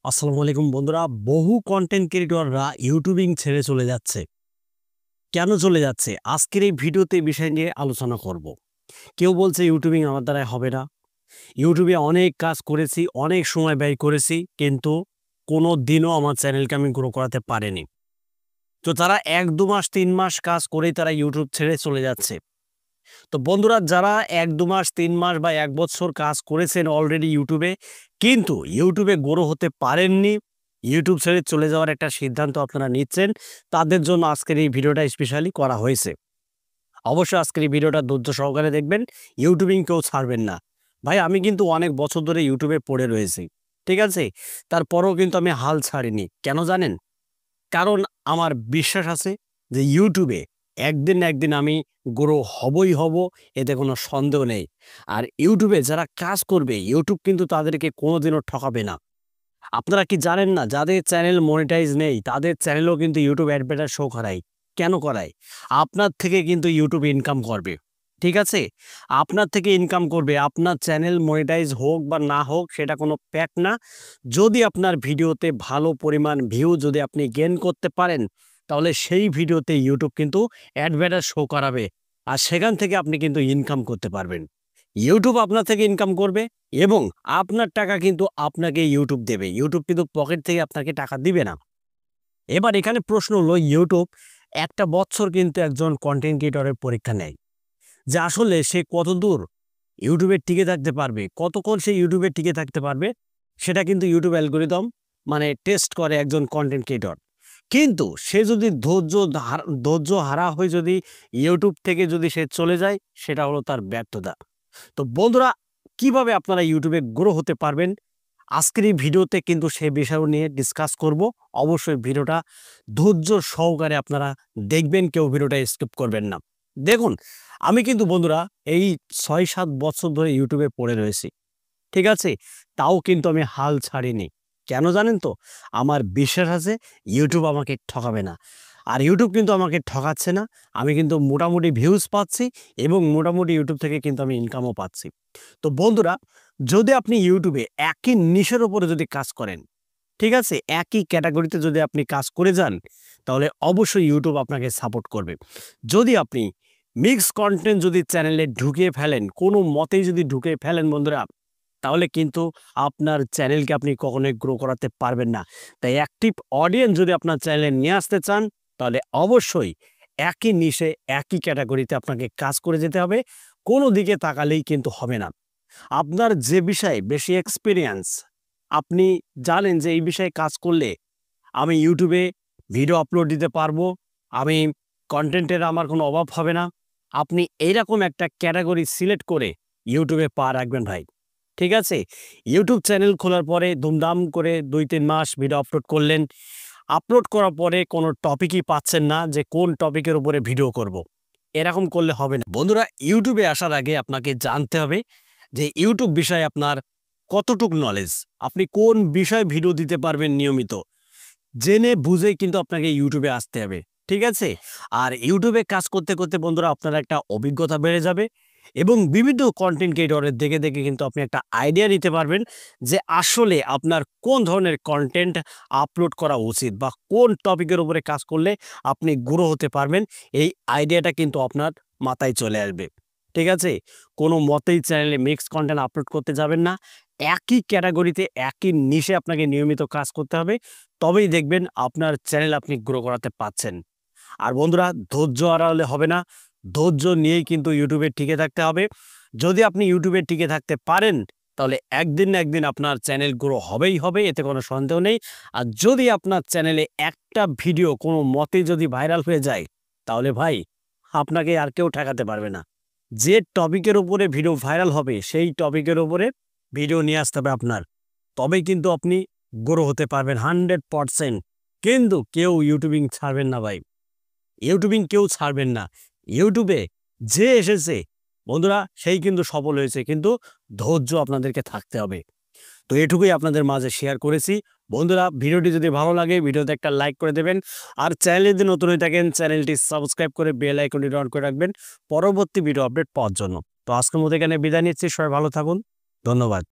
আসসালামু আলাইকুম বন্ধুরা। বহু কন্টেন্ট ক্রিয়েটররা ইউটিউবিং ছেড়ে চলে যাচ্ছে। কেন চলে যাচ্ছে? আজকের এই ভিডিওতে এই বিষয় নিয়ে আলোচনা করব। কেউ বলছে ইউটিউবিং আমার দ্বারাই হবে না। ইউটিউবে অনেক কাজ করেছি, অনেক সময় ব্যয় করেছি, কিন্তু কোনো দিনও আমার চ্যানেলকে আমি গ্রো করাতে পারিনি। তো তারা ১-২ মাস ৩ মাস কাজ করেই তারা ইউটিউব ছেড়ে চলে যাচ্ছে। তো বন্ধুরা, যারা ১-২ মাস ৩ মাস বা ১ বছর কাজ করেছেন অলরেডি ইউটিউবে, কিন্তু ইউটিউবে গ্রো হতে পারেননি, ইউটিউব ছেড়ে চলে যাওয়ার একটা সিদ্ধান্ত আপনারা নিচ্ছেন, তাদের জন্য আজকের এই ভিডিওটা স্পেশালি করা হয়েছে। অবশ্যই আজকের এই ভিডিওটা ধৈর্য সহকারে দেখবেন, ইউটিউবিং কেউ ছাড়বেন না। ভাই, আমি কিন্তু অনেক বছর ধরে ইউটিউবে পড়ে রয়েছি, ঠিক আছে? তারপরেও কিন্তু আমি হাল ছাড়িনি। কেন জানেন? কারণ আমার বিশ্বাস আছে যে ইউটিউবে একদিন না একদিন আমি গ্রো হবই হব, এতে কোনো সন্দেহ নেই। আর ইউটিউবে যারা কাজ করবে, ইউটিউব কিন্তু তাদেরকে কোনোদিনও ঠকাবে না। আপনারা কি জানেন না, যাদের চ্যানেল মনিটাইজ নেই তাদের চ্যানেলও কিন্তু ইউটিউব অ্যাডভার্টাইজ শো করায়। কেন করায়? আপনার থেকে কিন্তু ইউটিউব ইনকাম করবে, ঠিক আছে? আপনার থেকে ইনকাম করবে। আপনার চ্যানেল মনিটাইজ হোক বা না হোক সেটা কোনো ফ্যাক্ট না। যদি আপনার ভিডিওতে ভালো পরিমাণ ভিউ যদি আপনি গেইন করতে পারেন, তাহলে সেই ভিডিওতে ইউটিউব কিন্তু অ্যাডভার্টাইজ শো করাবে। আর সেখান থেকে আপনি কিন্তু ইনকাম করতে পারবেন। ইউটিউব আপনার থেকে ইনকাম করবে এবং আপনার টাকা কিন্তু আপনাকে ইউটিউব দেবে। ইউটিউব কিন্তু পকেট থেকে আপনাকে টাকা দিবে না। এবার এখানে প্রশ্ন হলো, ইউটিউব একটা বছর কিন্তু একজন কন্টেন্ট ক্রিয়েটরের পরীক্ষা নেয় যে আসলে সে কতদূর ইউটিউবে টিকে থাকতে পারবে, কতক্ষণ সে ইউটিউবে টিকে থাকতে পারবে, সেটা কিন্তু ইউটিউব অ্যালগরিদম টেস্ট করে একজন কন্টেন্ট ক্রিয়েটর। কিন্তু সে যদি ধৈর্য হারা হয়ে যদি ইউটিউব থেকে যদি সে চলে যায়, সেটা হলো তার ব্যর্থতা। তো বন্ধুরা, কিভাবে আপনারা ইউটিউবে গ্রো হতে পারবেন, আজকের এই ভিডিওতে কিন্তু সেই বিষয় নিয়ে ডিসকাস করব। অবশ্যই ভিডিওটা ধৈর্য সহকারে আপনারা দেখবেন, কেউ ভিডিওটা স্কিপ করবেন না। দেখুন, আমি কিন্তু বন্ধুরা এই ৬-৭ বছর ধরে ইউটিউবে পড়ে রয়েছি, ঠিক আছে? তাও কিন্তু আমি হাল ছাড়িনি। কেন জানেন তো? আমার বিশ্বাস আছে ইউটিউব আমাকে ঠকাবে না। আর ইউটিউব কিন্তু আমাকে ঠকাচ্ছে না। আমি কিন্তু মোটামুটি ভিউজ পাচ্ছি এবং মোটামুটি ইউটিউব থেকে কিন্তু আমি ইনকামও পাচ্ছি। তো বন্ধুরা, যদি আপনি ইউটিউবে একই নিশের উপরে যদি কাজ করেন, ঠিক আছে? একই ক্যাটাগরিতে যদি আপনি কাজ করে যান, তাহলে অবশ্যই ইউটিউব আপনাকে সাপোর্ট করবে। যদি আপনি মিক্স কনটেন্ট যদি চ্যানেলে ঢুকিয়ে ফেলেন, কোনো মতেই যদি ঢুকিয়ে ফেলেন বন্ধুরা, তাহলে কিন্তু আপনার চ্যানেলকে আপনি কখনোই গ্রো করাতে পারবেন না। তাই অ্যাক্টিভ অডিয়েন্স যদি আপনার চ্যানেলে নিয়ে আসতে চান, তাহলে অবশ্যই একই নিশে একই ক্যাটাগরিতে আপনাকে কাজ করে যেতে হবে। কোনো দিকে তাকালেই কিন্তু হবে না। আপনার যে বিষয়ে বেশি এক্সপেরিয়েন্স, আপনি জানেন যে এই বিষয়ে কাজ করলে আমি ইউটিউবে ভিডিও আপলোড দিতে পারবো, আমি কন্টেন্টের আমার কোনো অভাব হবে না। আপনি এইরকম একটা ক্যাটাগরি সিলেক্ট করে ইউটিউবে পা রাখবেন ভাই, ঠিক আছে? ইউটিউব চ্যানেল খোলার পরে দুমদাম করে ২-৩ মাস ভিডিও আপলোড করলেন। আপলোড করার পরে কোনো টপিকই পাচ্ছেন না যে কোন টপিকের উপরে ভিডিও করব। এরকম করলে হবে না। বন্ধুরা, ইউটিউবে আসার আগে আপনাকে জানতে হবে যে ইউটিউব বিষয়ে আপনার কতটুক নলেজ, আপনি কোন বিষয়ে ভিডিও দিতে পারবেন নিয়মিত। জেনে বুঝেই কিন্তু আপনাকে ইউটিউবে আসতে হবে, ঠিক আছে? আর ইউটিউবে কাজ করতে করতে বন্ধুরা আপনার একটা অভিজ্ঞতা বেড়ে যাবে এবং বিভিন্ন কন্টেন্ট ক্রিয়েটরের দেখে দেখে কিন্তু আপনি একটা আইডিয়া নিতে পারবেন যে আসলে আপনার কোন ধরনের কন্টেন্ট আপলোড করা উচিত বা কোন টপিকের উপরে কাজ করলে আপনি গ্রো হতে পারবেন। এই আইডিয়াটা কিন্তু আপনার মাথায় চলে আসবে, ঠিক আছে? কোনো মতেই চ্যানেলে মিক্স কন্টেন্ট আপলোড করতে যাবেন না। একই ক্যাটাগরিতে একই নিশে আপনাকে নিয়মিত কাজ করতে হবে, তবেই দেখবেন আপনার চ্যানেল আপনি গ্রো করাতে পারছেন। আর বন্ধুরা, ধৈর্য হারালে হবে না। ধৈর্য নিয়েই কিন্তু ইউটিউবে টিকে থাকতে হবে। যদি আপনি ইউটিউবে টিকে থাকতে পারেন, তাহলে একদিন না একদিন আপনার চ্যানেল গ্রো হবেই হবে, এতে কোনো সন্দেহ নেই। আর যদি আপনার চ্যানেলে একটা ভিডিও কোনো মতেই যদি ভাইরাল হয়ে যায়, তাহলে ভাই আপনাকে আর কেউ ঠেকাতে পারবে না। যে টপিকের উপরে ভিডিও ভাইরাল হবে, সেই টপিকের উপরে ভিডিও নিয়ে আসতে হবে আপনার। তবেই কিন্তু আপনি গ্রো হতে পারবেন 100%। কিন্তু কেউ ইউটিউবিং ছাড়বেন না ভাই। ইউটিউবিং কেউ ছাড়বেন না। ইউটিউবে যে এসেছে বন্ধুরা, সেই কিন্তু সফল হয়েছে, কিন্তু ধৈর্য আপনাদেরকে থাকতে হবে। তো এটুকুই আপনাদের মাঝে শেয়ার করেছি। বন্ধুরা, ভিডিওটি যদি ভালো লাগে ভিডিওতে একটা লাইক করে দেবেন। আর চ্যানেলে যদি নতুন হয়ে থাকেন, চ্যানেলটি সাবস্ক্রাইব করে বেল আইকনটি অন করে রাখবেন পরবর্তী ভিডিও আপডেট পাওয়ার জন্য। তো আজকের মতো এখানে বিদায় নিচ্ছি। সবাই ভালো থাকুন। ধন্যবাদ।